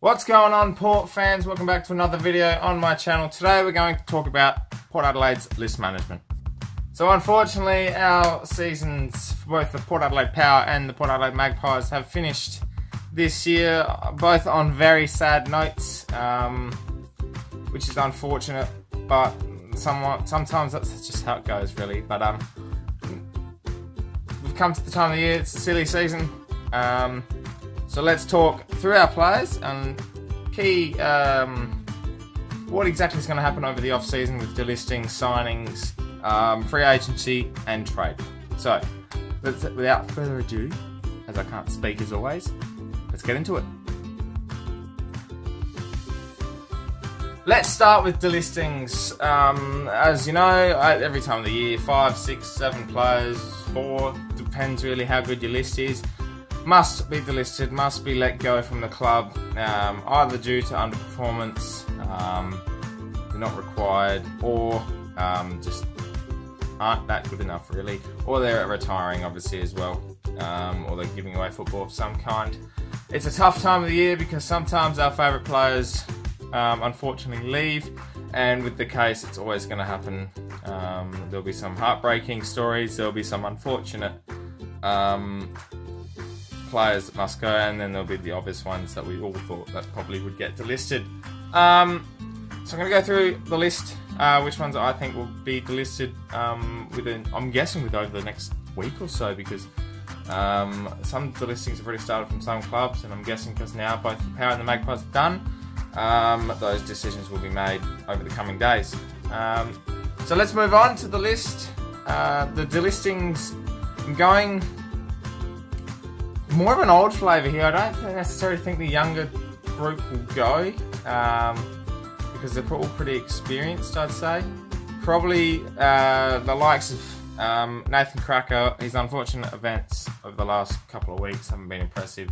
What's going on, Port fans? Welcome back to another video on my channel. Today we're going to talk about Port Adelaide's list management. So unfortunately our seasons for both the Port Adelaide Power and the Port Adelaide Magpies have finished this year, both on very sad notes, which is unfortunate, but sometimes that's just how it goes really. But we've come to the time of the year, it's a silly season. So let's talk through our players and key what exactly is going to happen over the off-season with delistings, signings, free agency and trade. So without further ado, as I can't speak as always, let's get into it. Let's start with delistings. As you know, every time of the year, 5, 6, 7 players, 4, depends really how good your list is, must be delisted, must be let go from the club, either due to underperformance, they're not required, or just aren't that good enough really, or they're retiring obviously as well, or they're giving away football of some kind. It's a tough time of the year because sometimes our favourite players unfortunately leave, and with the case it's always going to happen. There'll be some heartbreaking stories, there'll be some unfortunate players that must go, and then there'll be the obvious ones that we all thought that probably would get delisted. So I'm going to go through the list, which ones I think will be delisted I'm guessing with over the next week or so, because some delistings have already started from some clubs, and I'm guessing because now both the Power and the Magpies are done, those decisions will be made over the coming days. So let's move on to the list. The delistings, I'm going more of an old flavour here. I don't necessarily think the younger group will go, because they're all pretty experienced, I'd say. Probably the likes of Nathan Cracker. His unfortunate events over the last couple of weeks haven't been impressive,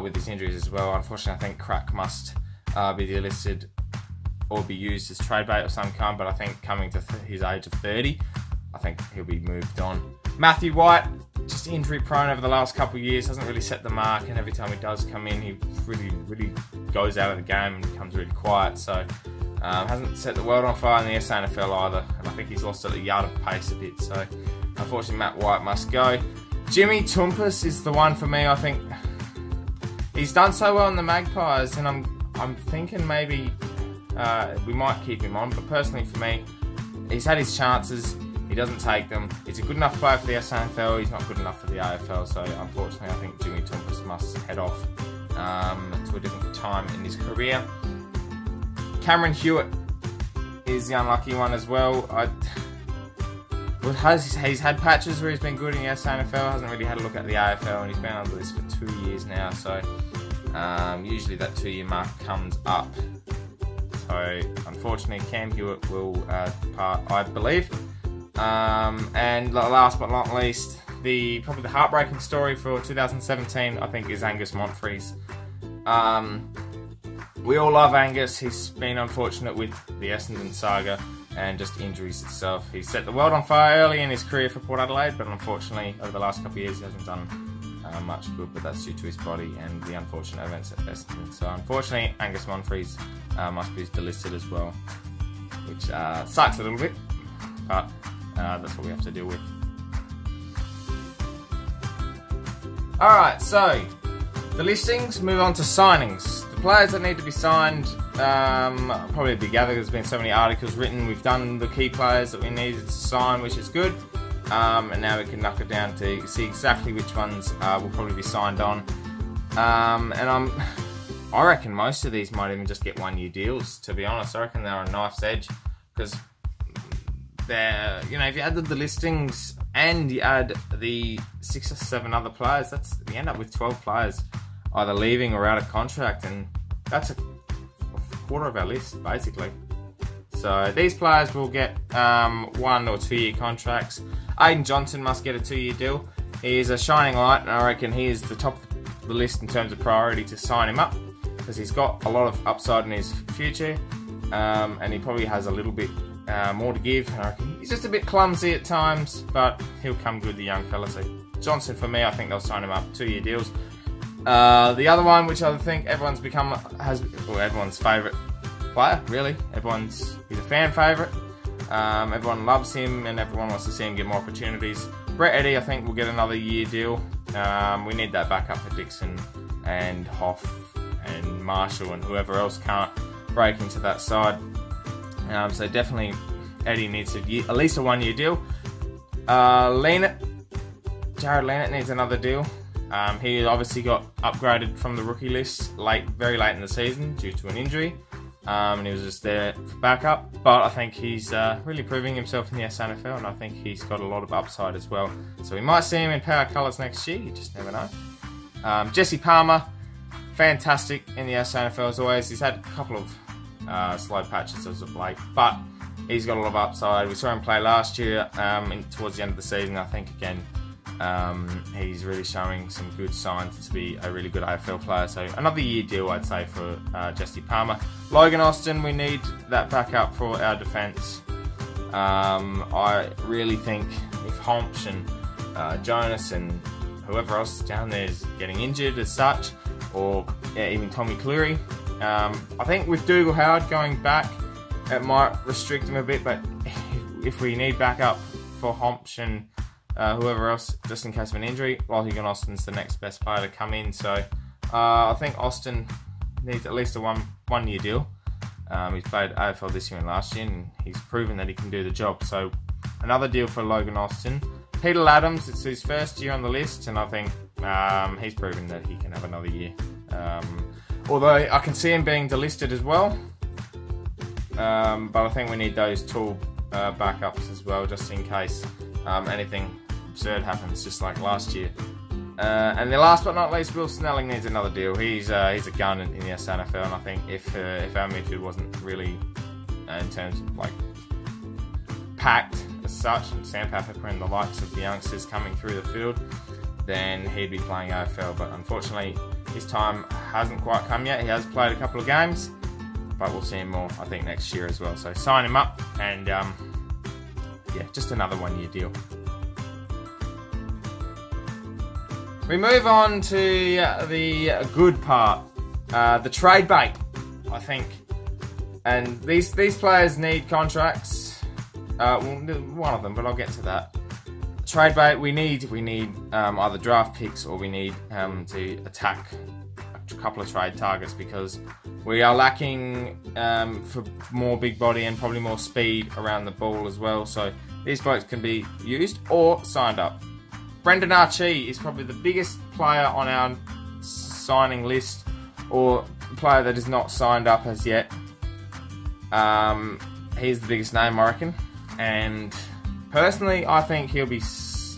with his injuries as well. Unfortunately, I think Crack must be delisted or be used as trade bait of some kind, but I think coming to his age of 30, I think he'll be moved on. Matthew White, just injury prone over the last couple of years, hasn't really set the mark, and every time he does come in, he really goes out of the game and becomes really quiet. So hasn't set the world on fire in the SANFL either, and I think he's lost at a yard of pace a bit. So unfortunately, Matt White must go. Jimmy Toumpas is the one for me. I think he's done so well in the Magpies, and I'm thinking maybe we might keep him on. But personally, for me, he's had his chances. He doesn't take them. He's a good enough player for the SANFL, he's not good enough for the AFL, so unfortunately I think Jimmy Toumpas must head off to a different time in his career. Cameron Hewitt is the unlucky one as well. He's had patches where he's been good in the SANFL, hasn't really had a look at the AFL, and he's been on the list for 2 years now, so usually that 2-year mark comes up. So unfortunately Cam Hewitt will depart, I believe. And last but not least, probably the heartbreaking story for 2017, I think, is Angus Montfries. We all love Angus. He's been unfortunate with the Essendon saga and just injuries itself. He set the world on fire early in his career for Port Adelaide, but unfortunately over the last couple of years he hasn't done much good, but that's due to his body and the unfortunate events at Essendon. So unfortunately Angus Montfries must be delisted as well, which sucks a little bit, but that's what we have to deal with. Alright, so the listings, move on to signings. The players that need to be signed, probably be gathered. There's been so many articles written. We've done the key players that we needed to sign, which is good. And now we can knuckle it down to see exactly which ones will probably be signed on. And I reckon most of these might even just get 1-year deals, to be honest. I reckon they're on a knife's edge, because they're, you know, if you add the listings and you add the 6 or 7 other players, you end up with 12 players either leaving or out of contract, and that's a quarter of our list basically. So these players will get 1 or 2 year contracts. Aidan Johnson must get a 2-year deal. He is a shining light, and I reckon he is the top of the list in terms of priority to sign him up, because he's got a lot of upside in his future, and he probably has a little bit more to give. I reckon he's just a bit clumsy at times, but he'll come good, the young fella. So Johnson, for me, I think they'll sign him up, 2-year deals. The other one, which I think everyone's everyone's favourite player, really. He's a fan favourite. Everyone loves him and everyone wants to see him get more opportunities. Brett Eddy, I think, will get another year deal. We need that backup for Dixon and Hoff and Marshall and whoever else can't break into that side. So definitely Eddy needs at least a 1 year deal. Jared Leonard needs another deal. He obviously got upgraded from the rookie list very late in the season due to an injury. And he was just there for backup, but I think he's really proving himself in the SNFL, and I think he's got a lot of upside as well. So we might see him in power colours next year, you just never know. Jesse Palmer, fantastic in the SNFL as always. He's had a couple of slow patches as of late, but he's got a lot of upside. We saw him play last year towards the end of the season. I think, again, he's really showing some good signs to be a really good AFL player. So another year deal, I'd say, for Jesse Palmer. Logan Austin, we need that backup for our defence. I really think if Homch and Jonas and whoever else is down there is getting injured as such, or even Tommy Cleary, I think with Dougal Howard going back, it might restrict him a bit, but if we need backup for Homch and whoever else, just in case of an injury, Logan Austin's the next best player to come in. So I think Austin needs at least a one year deal. He's played AFL this year and last year, and he's proven that he can do the job. So another deal for Logan Austin. Peter Adams, it's his first year on the list, and I think he's proven that he can have another year. Although I can see him being delisted as well, but I think we need those tall backups as well, just in case anything absurd happens, just like last year. And the last but not least, Will Snelling needs another deal. He's a gun in the SNFL, and I think if our midfield wasn't really, in terms of like packed as such, and Sandpaper and the likes of the youngsters coming through the field, then he'd be playing AFL. But unfortunately, his time hasn't quite come yet. He has played a couple of games, but we'll see him more, I think, next year as well. So sign him up, and yeah, just another 1 year deal. We move on to the good part, the trade bait, I think. And these players need contracts. Well, one of them, but I'll get to that. Trade bait, we need either draft picks, or we need to attack a couple of trade targets, because we are lacking for more big body and probably more speed around the ball as well. So these blokes can be used or signed up. Brendan Archie is probably the biggest player on our signing list, or player that is not signed up as yet. He's the biggest name, I reckon. And personally, I think he'll be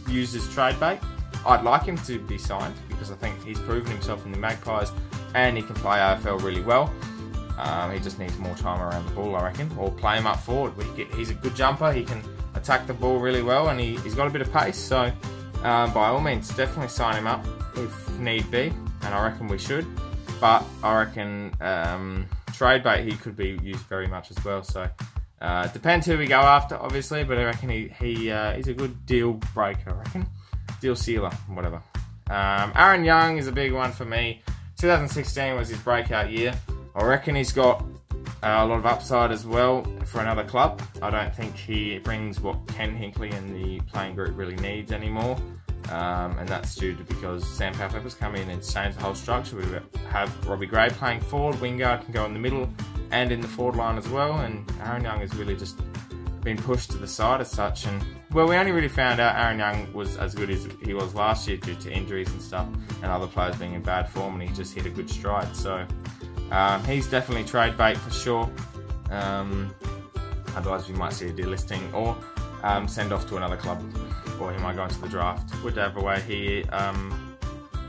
used as trade bait. I'd like him to be signed, because I think he's proven himself in the Magpies and he can play AFL really well. He just needs more time around the ball, I reckon, or play him up forward. He's a good jumper, he can attack the ball really well, and he's got a bit of pace. So by all means, definitely sign him up if need be, and I reckon we should. But I reckon trade bait, he could be used very much as well. So depends who we go after, obviously, but I reckon he's a good deal breaker, I reckon. Deal sealer, whatever. Aaron Young is a big one for me. 2016 was his breakout year. I reckon he's got a lot of upside as well for another club. I don't think he brings what Ken Hinkley and the playing group really needs anymore. And that's due to because Sam Powell-Pepper's come in and changed the whole structure. We have Robbie Gray playing forward, Wingard can go in the middle and in the forward line as well, and Aaron Young has really just been pushed to the side as such. And well, we only really found out Aaron Young was as good as he was last year due to injuries and stuff, and other players being in bad form, and he just hit a good stride. So he's definitely trade bait for sure. Otherwise we might see a delisting, or send off to another club, or he might go into the draft, whichever way he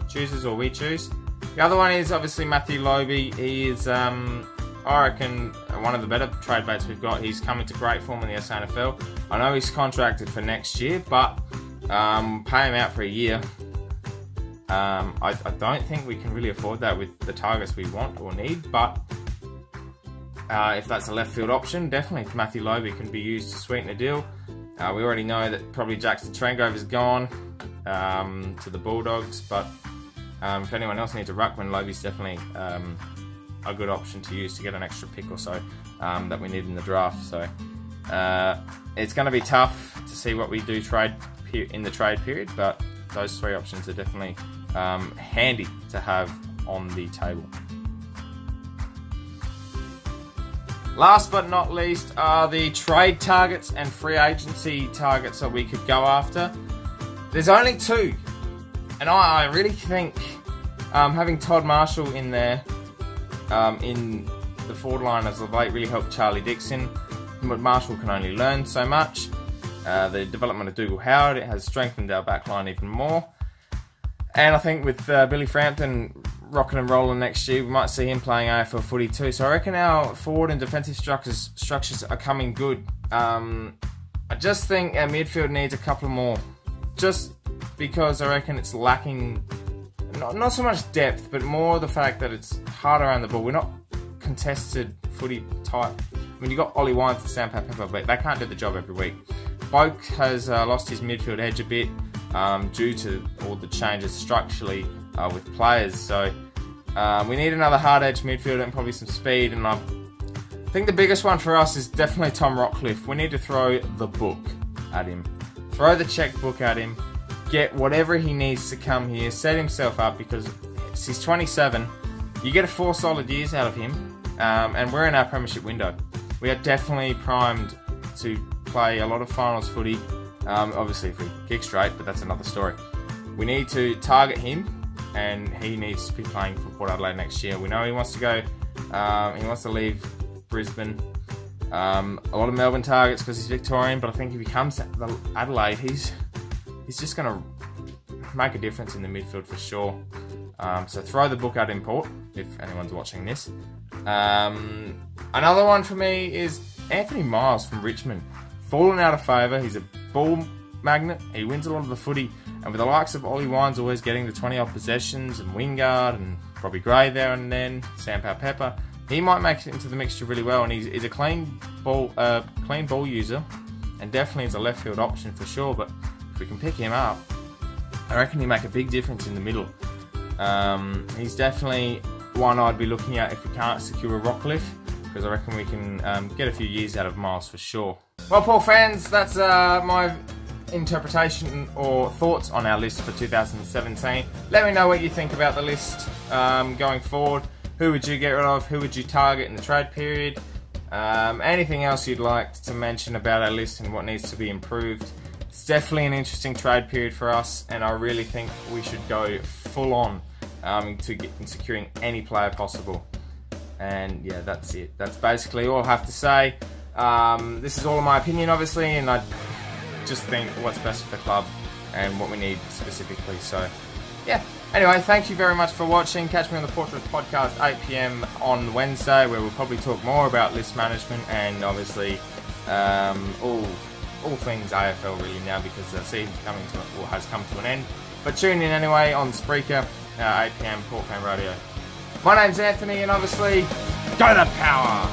chooses, or we choose. The other one is obviously Matthew Lobe. He is, I reckon, one of the better trade baits we've got. He's come into great form in the SNFL. I know he's contracted for next year, but pay him out for a year. I don't think we can really afford that with the targets we want or need, but if that's a left field option, definitely Matthew Lobe can be used to sweeten a deal. We already know that probably Jackson Trengove is gone to the Bulldogs, but If anyone else needs a ruckman, Lobie's definitely a good option to use to get an extra pick or so that we need in the draft. So it's going to be tough to see what we do in the trade period, but those 3 options are definitely handy to have on the table. Last but not least are the trade targets and free agency targets that we could go after. There's only 2, and I really think having Todd Marshall in there in the forward line as of late really helped Charlie Dixon. But Marshall can only learn so much. The development of Dougal Howard, it has strengthened our back line even more. And I think with Billy Frampton rocking and rolling next year, we might see him playing AFL footy too. So I reckon our forward and defensive structures are coming good. I just think our midfield needs a couple more. Just because I reckon it's lacking, not so much depth, but more the fact that it's hard around the ball. We're not contested footy type. I mean, you've got Ollie Wines and Sam Pepper, but they can't do the job every week. Boak has lost his midfield edge a bit due to all the changes structurally with players. So we need another hard edge midfielder and probably some speed. And I think the biggest one for us is definitely Tom Rockcliffe. We need to throw the book at him. Throw the checkbook at him. Get whatever he needs to come here. Set himself up, because he's 27. You get 4 solid years out of him. And we're in our premiership window. We are definitely primed to play a lot of finals footy. Obviously if we kick straight, but that's another story. We need to target him, and he needs to be playing for Port Adelaide next year. We know he wants to go, he wants to leave Brisbane. A lot of Melbourne targets because he's Victorian, but I think if he comes to Adelaide, he's just going to make a difference in the midfield for sure. So throw the book at him, Port, if anyone's watching this. Another one for me is Anthony Miles from Richmond. Fallen out of favour. He's a ball magnet. He wins a lot of the footy. And with the likes of Ollie Wines always getting the 20 odd possessions, and Wingard and Robbie Gray there and then, Sam Pepper, he might make it into the mixture really well. And he's a clean ball user, and definitely is a left field option for sure. But if we can pick him up, I reckon he'll make a big difference in the middle. He's definitely one I'd be looking at if we can't secure a Rockcliffe, because I reckon we can get a few years out of Miles for sure. Well, Paul fans, that's my interpretation or thoughts on our list for 2017. Let me know what you think about the list going forward. Who would you get rid of? Who would you target in the trade period? Anything else you'd like to mention about our list and what needs to be improved? It's definitely an interesting trade period for us, and I really think we should go full on to securing any player possible. And yeah, that's it. That's basically all I have to say. This is all in my opinion, obviously, and I just think what's best for the club and what we need specifically. So yeah, anyway, thank you very much for watching. Catch me on the Portrait Podcast 8 PM on Wednesday, where we'll probably talk more about list management and obviously all things AFL really now, because the season's coming to, or has come to an end. But tune in anyway on Spreaker, 8 PM Port Fan Radio. My name's Anthony, and obviously, go the power!